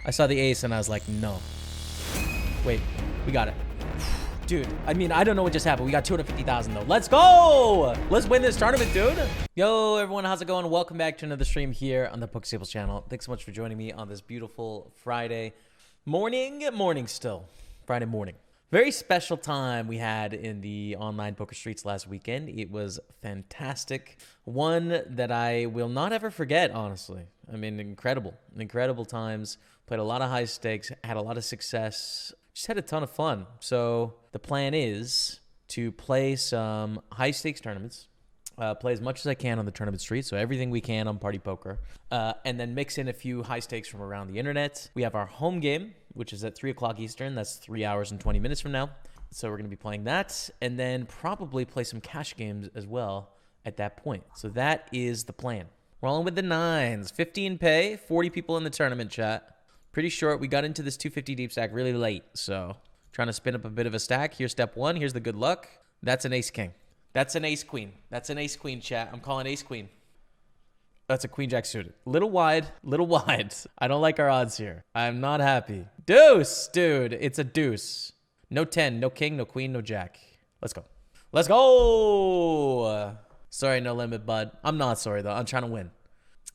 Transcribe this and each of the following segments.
I saw the ace and I was like, no. Wait, we got it. Dude, I mean, I don't know what just happened. We got 250,000 though. Let's go. Let's win this tournament, dude. Yo, everyone, how's it going? Welcome back to another stream here on the Pokerstaples channel. Thanks so much for joining me on this beautiful Friday morning. Friday morning. Very special time we had in the online poker streets last weekend. It was fantastic. One that I will not ever forget, honestly. I mean, incredible times. Played a lot of high stakes, had a lot of success. Just had a ton of fun. So the plan is to play some high stakes tournaments, play as much as I can on the tournament street, so everything we can on Party Poker, and then mix in a few high stakes from around the internet. We have our home game, which is at 3 o'clock Eastern. That's 3 hours and 20 minutes from now. So we're going to be playing that, and then probably play some cash games as well at that point. So that is the plan. Rolling with the nines. 15 pay, 40 people in the tournament chat. Pretty short. We got into this 250 deep stack really late, so trying to spin up a bit of a stack. Here's step one. Here's the good luck. That's an ace king. That's an ace queen. That's an ace queen, chat. I'm calling ace queen. That's a queen jack suited. Little wide. I don't like our odds here. I'm not happy. Deuce, dude. It's a deuce. No 10, no king, no queen, no jack. Let's go. Let's go. Sorry, no limit, bud. I'm not sorry, though. I'm trying to win.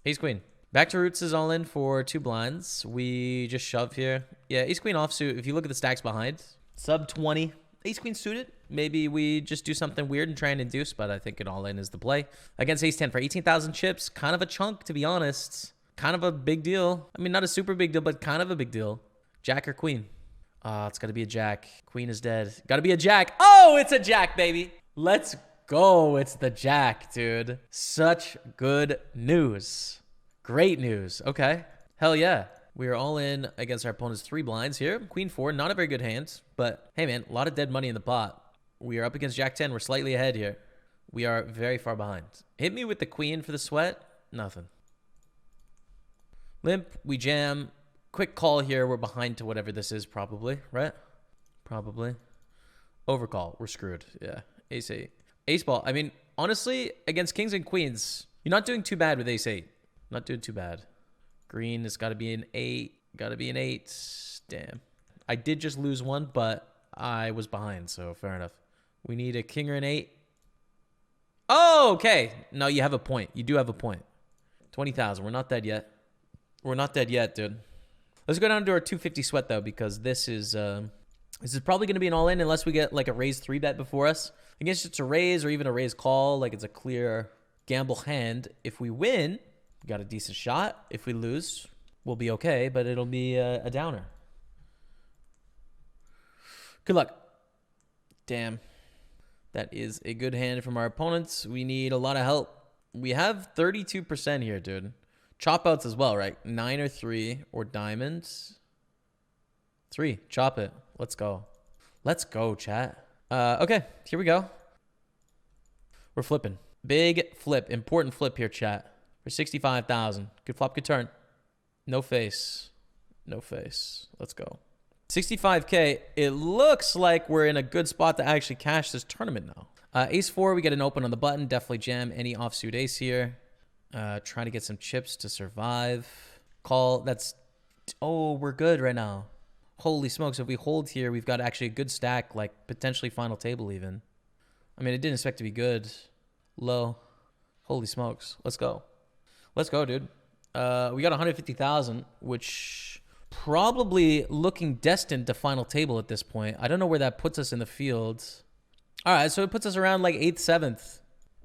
Ace queen. Back to roots is all in for 2 blinds. We just shove here. Yeah, ace queen offsuit. If you look at the stacks behind, sub 20. Ace queen suited. Maybe we just do something weird and try and induce, but I think an all in is the play. Against ace 10 for 18,000 chips. Kind of a chunk, to be honest. Kind of a big deal. I mean, not a super big deal, but kind of a big deal. Jack or queen? It's got to be a jack. Queen is dead. Got to be a jack. Oh, it's a jack, baby. Let's go. It's the jack, dude. Such good news. Great news. Okay. Hell yeah. We are all in against our opponent's 3 blinds here. Queen 4, not a very good hand, but hey, man, a lot of dead money in the pot. We are up against Jack 10. We're slightly ahead here. We are very far behind. Hit me with the queen for the sweat. Nothing. Limp. We jam. Quick call here. We're behind to whatever this is, probably, right? Probably. Overcall. We're screwed. Yeah. Ace 8. Ace ball. I mean, honestly, against kings and queens, you're not doing too bad with ace 8. Not doing too bad. Green has got to be an 8. Got to be an 8. Damn. I did just lose one, but I was behind, so fair enough. We need a king or an 8. Oh, okay. No, you have a point. You do have a point. 20,000. We're not dead yet. We're not dead yet, dude. Let's go down to our 250 sweat, though, because this is probably going to be an all-in unless we get like a raise 3-bet before us. I guess it's a raise or even a raise call. Like it's a clear gamble hand. If we win, we got a decent shot. If we lose, we'll be okay, but it'll be a downer. Good luck. Damn. That is a good hand from our opponents. We need a lot of help. We have 32% here, dude. Chop outs as well, right? 9 or 3 or diamonds. 3. Chop it. Let's go. Let's go, chat. Okay, here we go. We're flipping. Big flip. Important flip here, chat. For 65,000. Good flop, good turn. No face. No face. Let's go. 65K. It looks like we're in a good spot to actually cash this tournament now. Ace 4, we get an open on the button. Definitely jam any offsuit ace here. Trying to get some chips to survive. Call. That's... Oh, we're good right now. Holy smokes. If we hold here, we've got actually a good stack, like potentially final table even. I mean, I didn't expect to be good. Low. Holy smokes. Let's go. Let's go, dude. We got 150,000, which probably looking destined to final table at this point. I don't know where that puts us in the field. All right, so it puts us around like 8th, 7th.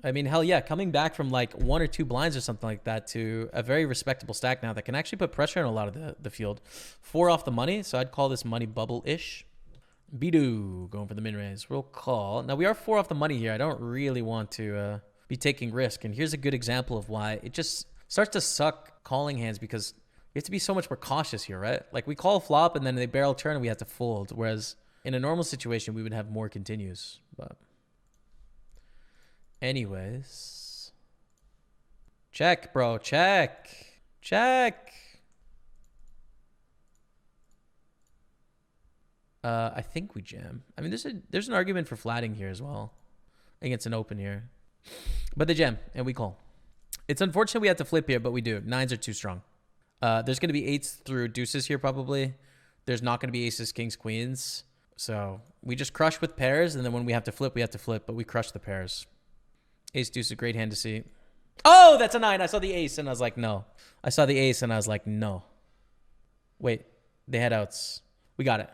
I mean, hell yeah, coming back from like 1 or 2 blinds or something like that to a very respectable stack now that can actually put pressure on a lot of the field. 4 off the money, so I'd call this money bubble-ish. Bidu going for the min-raise. We'll call. Now, we are 4 off the money here. I don't really want to be taking risk, and here's a good example of why it just starts to suck calling hands because you have to be so much more cautious here, right? Like we call flop and then they barrel turn and we have to fold. Whereas in a normal situation, we would have more continues. But anyways, check, bro. Check. Check. I think we jam. I mean, there's an argument for flatting here as well against an open here. But they jam and we call. It's unfortunate we have to flip here, but we do. Nines are too strong. There's going to be eights through deuces here probably. There's not going to be aces, kings, queens. So we just crush with pairs, and then when we have to flip, we have to flip, but we crush the pairs. Ace deuce is a great hand to see. Oh, that's a 9. I saw the ace, and I was like, no. I saw the ace, and I was like, no. Wait, they had outs. We got it.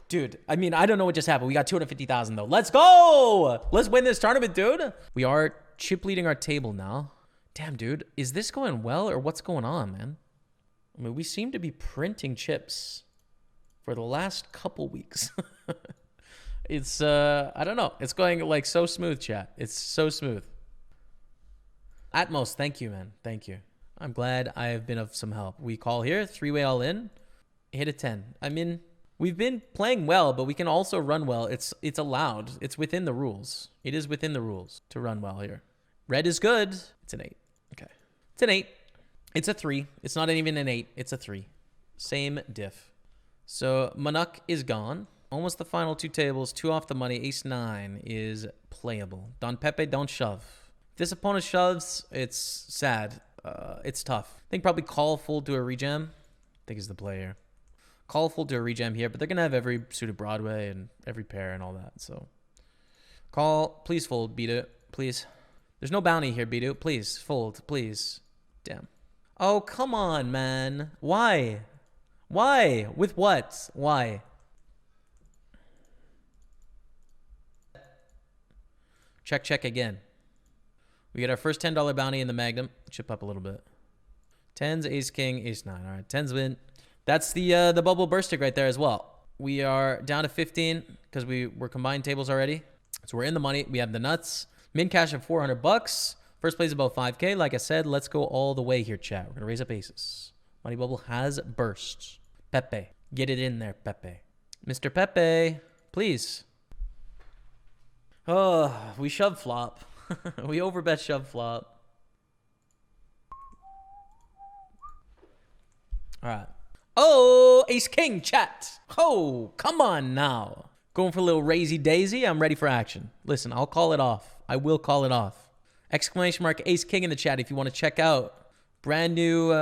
Dude, I mean, I don't know what just happened. We got 250,000 though. Let's go. Let's win this tournament, dude. We are chip leading our table now. Damn, dude. Is this going well or what's going on, man? I mean, we seem to be printing chips for the last couple weeks. It's, I don't know. It's going like so smooth, chat. It's so smooth. Atmos, thank you, man. Thank you. I'm glad I have been of some help. We call here, 3-way all in, hit a 10. I mean, we've been playing well, but we can also run well. It's allowed. It's within the rules. It is within the rules to run well here. Red is good. It's an 8. Okay. It's an 8. It's a 3. It's not even an 8. It's a 3. Same diff. So Manuk is gone. Almost the final 2 tables. 2 off the money. Ace 9 is playable. Don Pepe, don't shove. If this opponent shoves, it's sad. It's tough. I think probably call fold to a rejam. I think is the play here. Call fold to a rejam here, but they're going to have every suited Broadway and every pair and all that. So call, please fold, beat it, please. There's no bounty here, beat it. Please fold, please. Damn. Oh, come on, man. Why? Why? With what? Why? Check, check again. We get our first $10 bounty in the Magnum. Chip up a little bit. 10s, ace, king, ace, 9. All right, 10s win. That's the bubble bursting right there as well. We are down to 15 because we were combined tables already. So we're in the money. We have the nuts. Min cash of $400. First place about 5K. Like I said, let's go all the way here, chat. We're going to raise up aces. Money bubble has burst. Pepe. Get it in there, Pepe. Mr. Pepe, please. Oh, we shove flop. We overbet shove flop. All right. Oh, ace king, chat. Oh, come on now. Going for a little raisy daisy. I'm ready for action. Listen, I'll call it off. I will call it off. Exclamation mark ace king in the chat if you want to check out brand new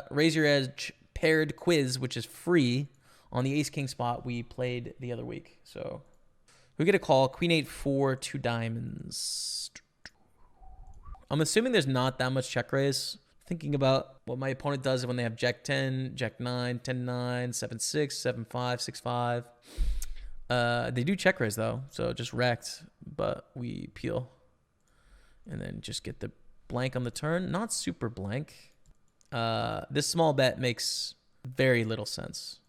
Raise Your Edge paired quiz, which is free on the ace king spot we played the other week. So we get a call. Queen 8-4, 2 diamonds. I'm assuming there's not that much check raise. Thinking about what my opponent does when they have Jack 10, Jack 9, 10 9, 7 6, 7 5, 6 5. They do check raise though, so just wrecked, but we peel. And then just get the blank on the turn. Not super blank. This small bet makes very little sense.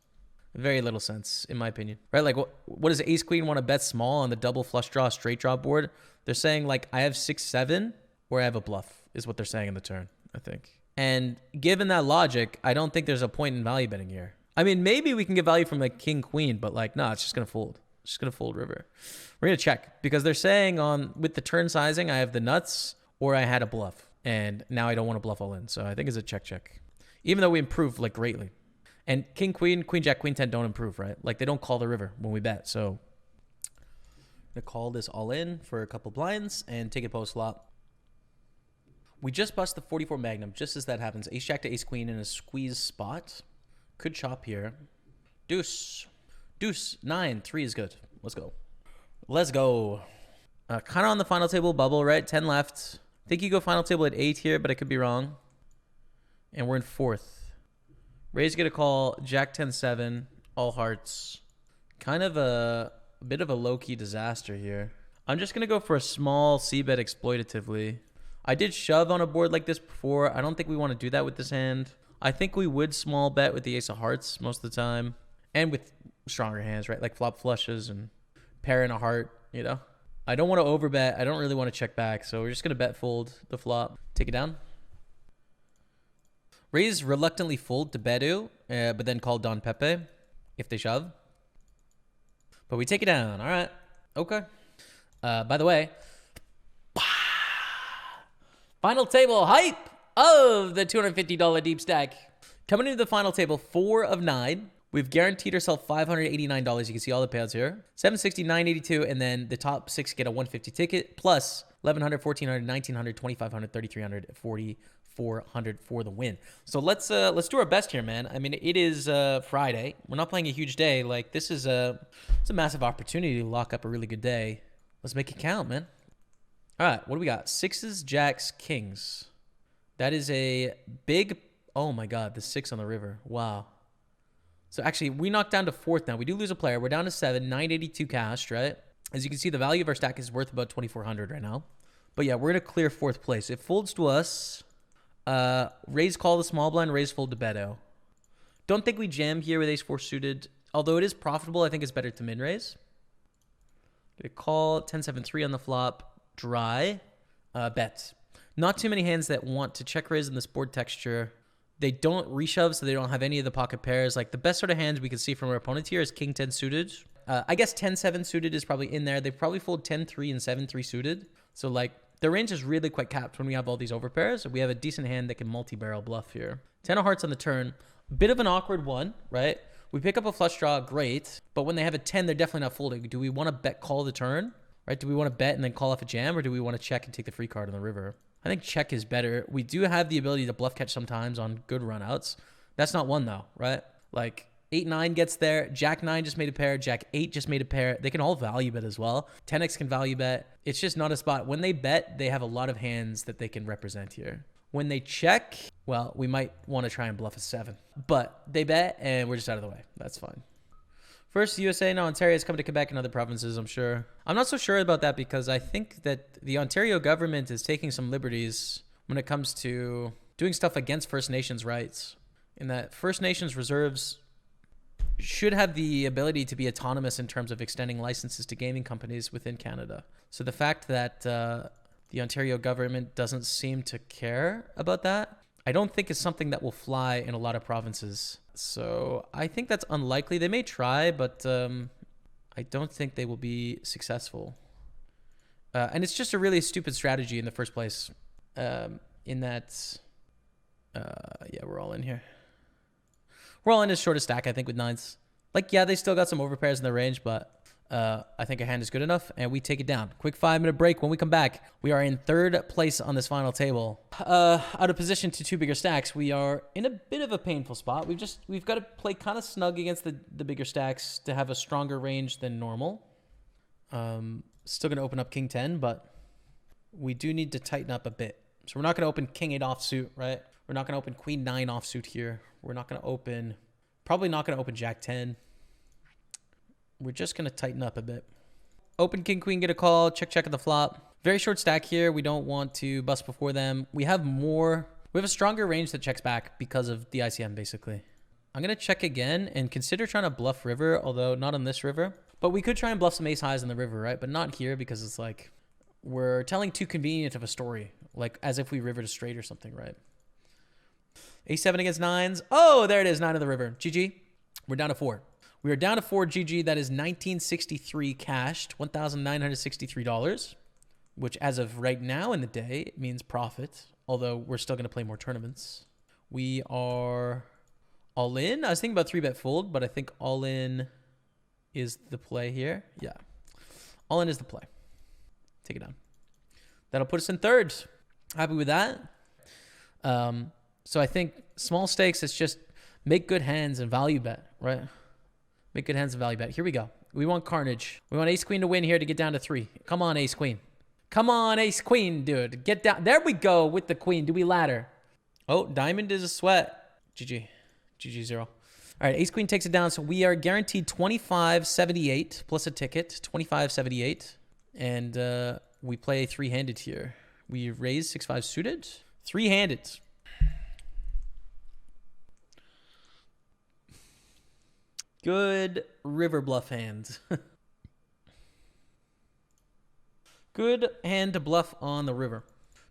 Very little sense, in my opinion. Right? Like, what does ace queen want to bet small on the double flush draw, straight draw board? They're saying, like, I have 6-7 or I have a bluff, is what they're saying in the turn, I think. And given that logic, I don't think there's a point in value betting here. I mean, maybe we can get value from, like, king, queen, but, like, no, it's just going to fold. It's just going to fold river. We're going to check because they're saying with the turn sizing, I have the nuts or I had a bluff. And now I don't want to bluff all in. So I think it's a check. Even though we improved, like, greatly. And king, queen, queen, jack, queen 10 don't improve, right? Like, they don't call the river when we bet. So I'm going to call this all in for a couple blinds and take it post flop. We just bust the 44 Magnum just as that happens. Ace jack to ace queen in a squeeze spot. Could chop here. Deuce. Deuce. 9. 3 is good. Let's go. Let's go. Kind of on the final table bubble, right? 10 left. I think you go final table at 8 here, but I could be wrong. And we're in 4th. Raise get a call. Jack 10-7. All hearts. Kind of a bit of a low-key disaster here. I'm just going to go for a small c-bet exploitatively. I did shove on a board like this before. I don't think we want to do that with this hand. I think we would small bet with the ace of hearts most of the time. And with stronger hands, right? Like flop flushes and pair and a heart, you know? I don't want to overbet. I don't really want to check back. So we're just going to bet fold the flop. Take it down. Raise reluctantly fold to Bedu, but then call Don Pepe if they shove. But we take it down. All right. Okay. By the way, final table hype of the $250 deep stack. Coming into the final table, 4 of 9. We've guaranteed ourselves $589. You can see all the payouts here. $760, $982, and then the top 6 get a $150 ticket, plus $1,100, $1,400, $1,900, $2,500, $3,300, $4,400. 2,400 for the win. So let's do our best here, man. I mean, it is Friday. We're not playing a huge day. Like, this is it's a massive opportunity to lock up a really good day. Let's make it count, man. All right, what do we got? Sixes, jacks, kings. That is a big... Oh, my God, the 6 on the river. Wow. So, actually, we knocked down to 4th now. We do lose a player. We're down to 7, 982 cash, right? As you can see, the value of our stack is worth about 2,400 right now. But, yeah, we're going to clear 4th place. It folds to us. Raise call the small blind, raise fold to Beto. Don't think we jam here with ace-4 suited. Although it is profitable, I think it's better to min-raise. Get a call, 10-7-3 on the flop. Dry. Bet. Not too many hands that want to check raise in this board texture. They don't reshove, so they don't have any of the pocket pairs. Like, the best sort of hands we can see from our opponents here is king 10 suited. I guess 10-7 suited is probably in there. They probably fold 10-3 and 7-3 suited. So, like, the range is really quite capped when we have all these overpairs. We have a decent hand that can multi-barrel bluff here. 10 of hearts on the turn. Bit of an awkward one, right? We pick up a flush draw, great. But when they have a 10, they're definitely not folding. Do we want to bet call the turn? Right? Do we want to bet and then call off a jam? Or do we want to check and take the free card on the river? I think check is better. We do have the ability to bluff catch sometimes on good runouts. That's not one, though, right? Like, 8-9 gets there. Jack 9 just made a pair. Jack 8 just made a pair. They can all value bet as well. 10x can value bet. It's just not a spot. When they bet, they have a lot of hands that they can represent here. When they check, well, we might want to try and bluff a 7. But they bet, and we're just out of the way. That's fine. First, USA, now Ontario is coming to Quebec and other provinces, I'm sure. I'm not so sure about that because I think that the Ontario government is taking some liberties when it comes to doing stuff against First Nations rights. In that First Nations reserves should have the ability to be autonomous in terms of extending licenses to gaming companies within Canada. So the fact that the Ontario government doesn't seem to care about that, I don't think is something that will fly in a lot of provinces. So I think that's unlikely. They may try, but I don't think they will be successful. And it's just a really stupid strategy in the first place. In that, yeah, we're all in here. We're all in as short a stack, I think, with 9s. Like, yeah, they still got some overpairs in the range, but I think our hand is good enough, and we take it down. Quick 5-minute break. When we come back, we are in 3rd place on this final table. Out of position to 2 bigger stacks, we are in a bit of a painful spot. We've got to play kind of snug against the bigger stacks to have a stronger range than normal. Still going to open up king 10, but we do need to tighten up a bit. So we're not going to open king 8 offsuit, right? We're not going to open queen 9 offsuit here. We're not going to open, probably not going to open jack 10. We're just going to tighten up a bit. Open king, queen, get a call. Check at the flop. Very short stack here. We don't want to bust before them. We have a stronger range that checks back because of the ICM, basically. I'm going to check again and consider trying to bluff river, although not on this river. But we could try and bluff some ace highs on the river, right? But not here because it's like we're telling too convenient of a story, like as if we rivered a straight or something, right? A7 against 9s. Oh, there it is. 9 of the river. GG. We're down to 4. We are down to 4 GG. That is 1963 cashed, $1,963, which as of right now in the day means profit, although we're still going to play more tournaments. We are all in. I was thinking about 3-bet fold, but I think all in is the play here. Yeah. All in is the play. Take it down. That'll put us in 3rd. Happy with that. So I think small stakes, it's just make good hands and value bet, right? Make good hands and value bet. Here we go. We want carnage. We want ace queen to win here to get down to 3. Come on, ace queen. Come on, ace queen, dude. Get down. There we go with the queen. Do we ladder? Oh, diamond is a sweat. GG. GG 0. All right, ace queen takes it down. So we are guaranteed 25.78 plus a ticket. 25.78. And we play 3-handed here. We raise 6-5 suited. 3-handed. Good river bluff hand. Good hand to bluff on the river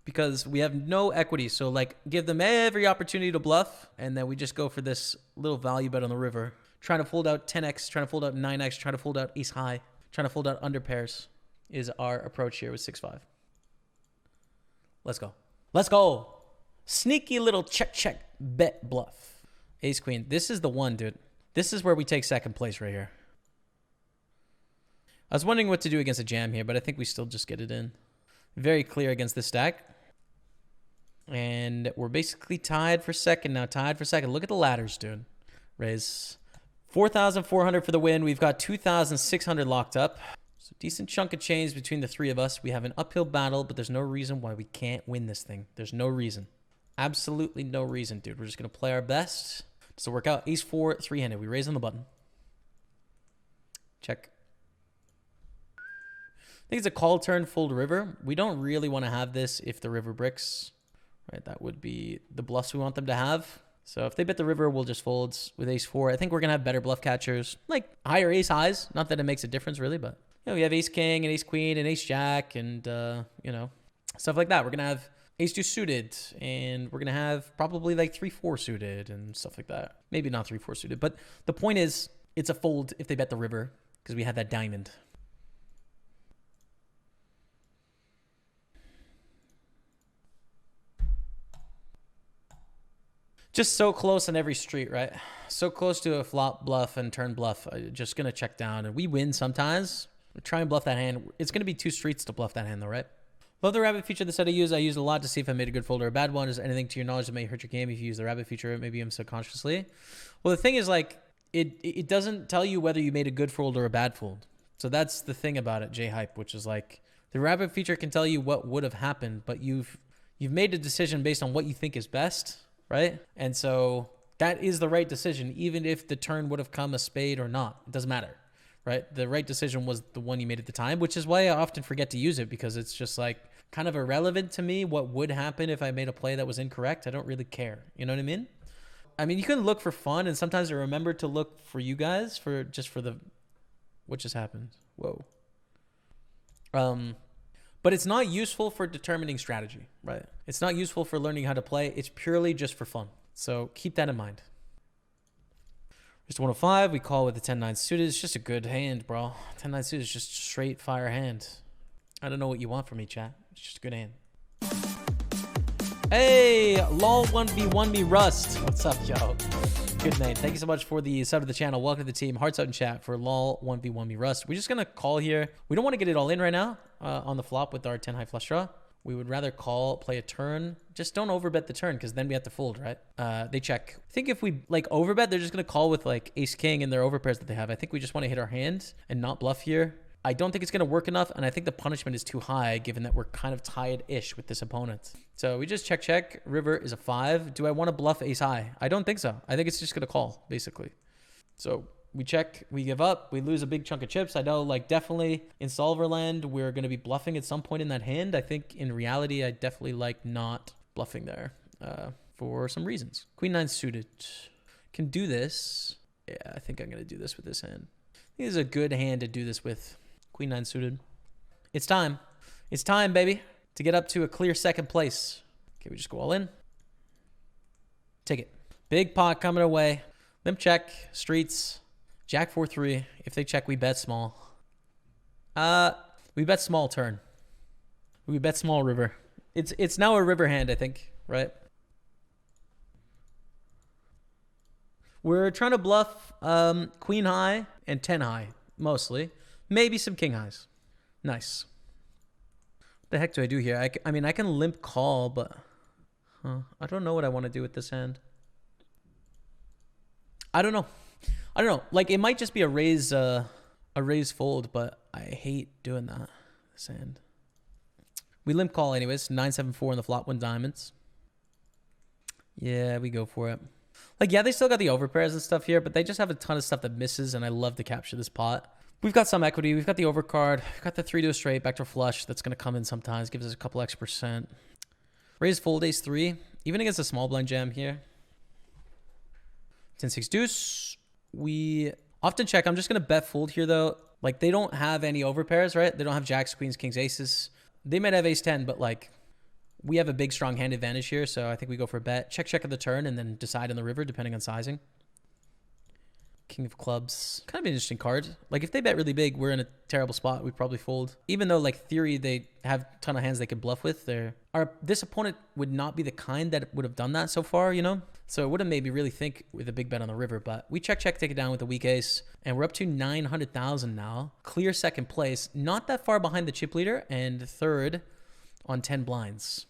because we have no equity. So, like, give them every opportunity to bluff, and then we just go for this little value bet on the river. Trying to fold out 10x, trying to fold out 9x, trying to fold out ace high, trying to fold out under pairs is our approach here with 6-5. Let's go. Let's go. Sneaky little check bet bluff. Ace queen. This is the one, dude. This is where we take 2nd place right here. I was wondering what to do against a jam here, but I think we still just get it in. Very clear against this stack. And we're basically tied for second now. Tied for second. Look at the ladders, dude. Raise 4,400 for the win. We've got 2,600 locked up. So decent chunk of change between the three of us. We have an uphill battle, but there's no reason why we can't win this thing. There's no reason. Absolutely no reason, dude. We're just going to play our best. Does it work out? Ace 4, three-handed. We raise on the button. Check. I think it's a call turn, fold river. We don't really want to have this if the river bricks. Right, that would be the bluffs we want them to have. So if they bet the river, we'll just fold with ace 4. I think we're going to have better bluff catchers, like higher ace highs. Not that it makes a difference really, but you know, we have ace king and ace queen and ace jack and, you know, stuff like that. We're going to have ace 2 suited and we're going to have probably like 3-4 suited and stuff like that. Maybe not 3-4 suited, but the point is it's a fold if they bet the river because we have that diamond. Just so close on every street, right? So close to a flop bluff and turn bluff. Just going to check down. And we win sometimes. We try and bluff that hand. It's going to be 2 streets to bluff that hand though, right? Love the rabbit feature, the set I use. I use it a lot to see if I made a good fold or a bad one. Is there anything to your knowledge that may hurt your game if you use the rabbit feature, maybe even subconsciously? Well, the thing is like, it doesn't tell you whether you made a good fold or a bad fold. So that's the thing about it, J-Hype, which is like, the rabbit feature can tell you what would have happened, but you've made a decision based on what you think is best. Right? And so that is the right decision, even if the turn would have come a spade or not. It doesn't matter, right? The right decision was the one you made at the time, which is why I often forget to use it because it's just like kind of irrelevant to me what would happen if I made a play that was incorrect. I don't really care. You know what I mean? I mean, you can look for fun and sometimes I remember to look for you guys for the, what just happened? Whoa. But it's not useful for determining strategy, right? It's not useful for learning how to play. It's purely just for fun. So keep that in mind. Just 105. We call with the 10-9 suited. It's just a good hand, bro. 10-9 suited is just straight fire hand. I don't know what you want from me, chat. It's just a good hand. Hey, lol 1v1 me Rust. What's up, yo? Good name. Thank you so much for the sub to the channel. Welcome to the team. Hearts out in chat for lol 1v1 me Rust. We're just going to call here. We don't want to get it all in right now on the flop with our 10 high flush draw. We would rather call, play a turn. Just don't overbet the turn because then we have to fold, right? They check. I think if we like overbet, they're just going to call with like ace king and their overpairs that they have. I think we just want to hit our hand and not bluff here. I don't think it's going to work enough, and I think the punishment is too high given that we're kind of tied-ish with this opponent. So we just check. River is a 5. Do I want to bluff ace high? I don't think so. I think it's just going to call, basically. So we check, we give up, we lose a big chunk of chips. I know, like, definitely in solver land, we're going to be bluffing at some point in that hand. I think in reality, I definitely like not bluffing there for some reasons. Queen 9 suited. Can do this. Yeah, I think I'm going to do this with this hand. I think this is a good hand to do this with. Queen 9 suited. It's time. It's time, baby, to get up to a clear second place. Okay, we just go all in. Take it. Big pot coming away. Limp check. Streets. Jack 4-3. If they check, we bet small. We bet small turn. We bet small river. It's now a river hand, I think, right? We're trying to bluff queen high and 10 high, mostly. Maybe some king highs. Nice. What the heck do I do here? I mean, I can limp call, but I don't know what I want to do with this hand. I don't know. Like, it might just be a raise fold, but I hate doing that. This hand. We limp call anyways. 9-7-4 on the flop, 1 diamonds. Yeah, we go for it. Like, yeah, they still got the overpairs and stuff here, but they just have a ton of stuff that misses, and I love to capture this pot. We've got some equity. We've got the overcard. We've got the 3 to a straight, backdoor flush. That's going to come in sometimes. Gives us a couple extra percent. Raise fold ace 3. Even against a small blind jam here. 10-6 deuce. We often check. I'm just going to bet fold here, though. Like, they don't have any overpairs, right? They don't have jacks, queens, kings, aces. They might have ace 10, but, like, we have a big, strong hand advantage here. So I think we go for a bet. Check at the turn and then decide on the river, depending on sizing. King of clubs. Kind of an interesting card. Like, if they bet really big, we're in a terrible spot. We'd probably fold. Even though, like, theory, they have a ton of hands they could bluff with. This opponent would not be the kind that would have done that so far, you know? So it would have made me really think with a big bet on the river. But we check, take it down with a weak ace. And we're up to 900,000 now. Clear second place. Not that far behind the chip leader. And third on 10 blinds.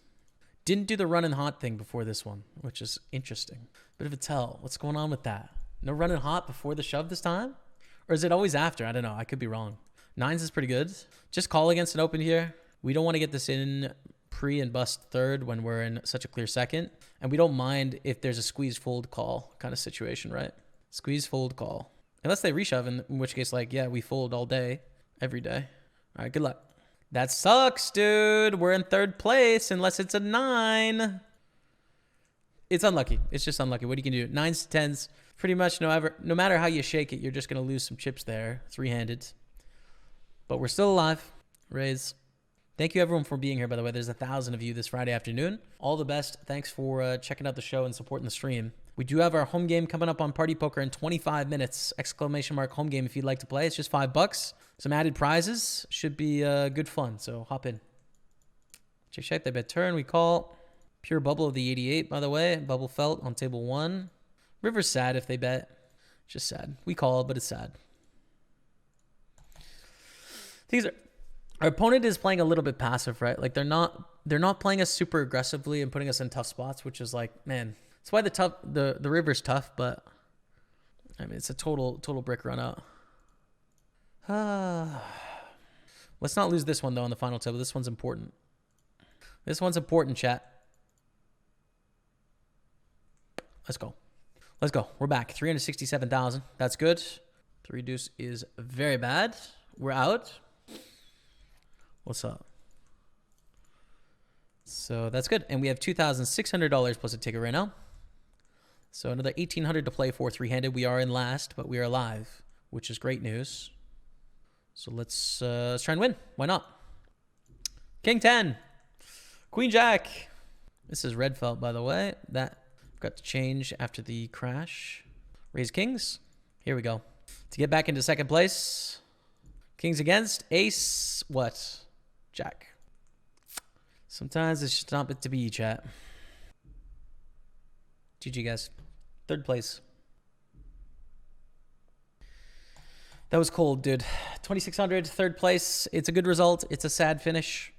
Didn't do the running hot thing before this one, which is interesting. Bit of a tell. What's going on with that? No running hot before the shove this time? Or is it always after? I don't know. I could be wrong. Nines is pretty good. Just call against an open here. We don't want to get this in pre and bust third when we're in such a clear second. And we don't mind if there's a squeeze fold call kind of situation, right? Squeeze fold call. Unless they reshove, in which case, like, yeah, we fold all day, every day. All right, good luck. That sucks, dude. We're in third place unless it's a 9. It's unlucky. It's just unlucky. What you can do? 9s to 10s. Pretty much no matter how you shake it, you're just going to lose some chips there. 3-handed. But we're still alive. Raise. Thank you, everyone, for being here, by the way. There's 1,000 of you this Friday afternoon. All the best. Thanks for checking out the show and supporting the stream. We do have our home game coming up on Party Poker in 25 minutes. ! Home game if you'd like to play. It's just $5. Some added prizes. Should be good fun. So hop in. Check. They bet turn. We call. Pure bubble of the 88, by the way. Bubble felt on table 1. River's sad if they bet. Just sad. We call, but it's sad. Our opponent is playing a little bit passive, right? Like they're not playing us super aggressively and putting us in tough spots, which is like, man, that's why the river's tough, but I mean it's a total brick run out. Let's not lose this one though on the final table. This one's important. This one's important, chat. Let's go. Let's go. We're back. 367,000. That's good. 3 deuce is very bad. We're out. What's up? So that's good. And we have $2,600 plus a ticket right now. So another $1,800 to play for 3-handed. We are in last, but we are alive, which is great news. So let's try and win. Why not? King 10. Queen Jack. This is red felt, by the way. That got to change after the crash. Raise kings. Here we go. To get back into second place. Kings against ace. What? Jack. Sometimes it's just not meant to be, chat. GG, guys. Third place. That was cold, dude. 2,600, third place. It's a good result. It's a sad finish.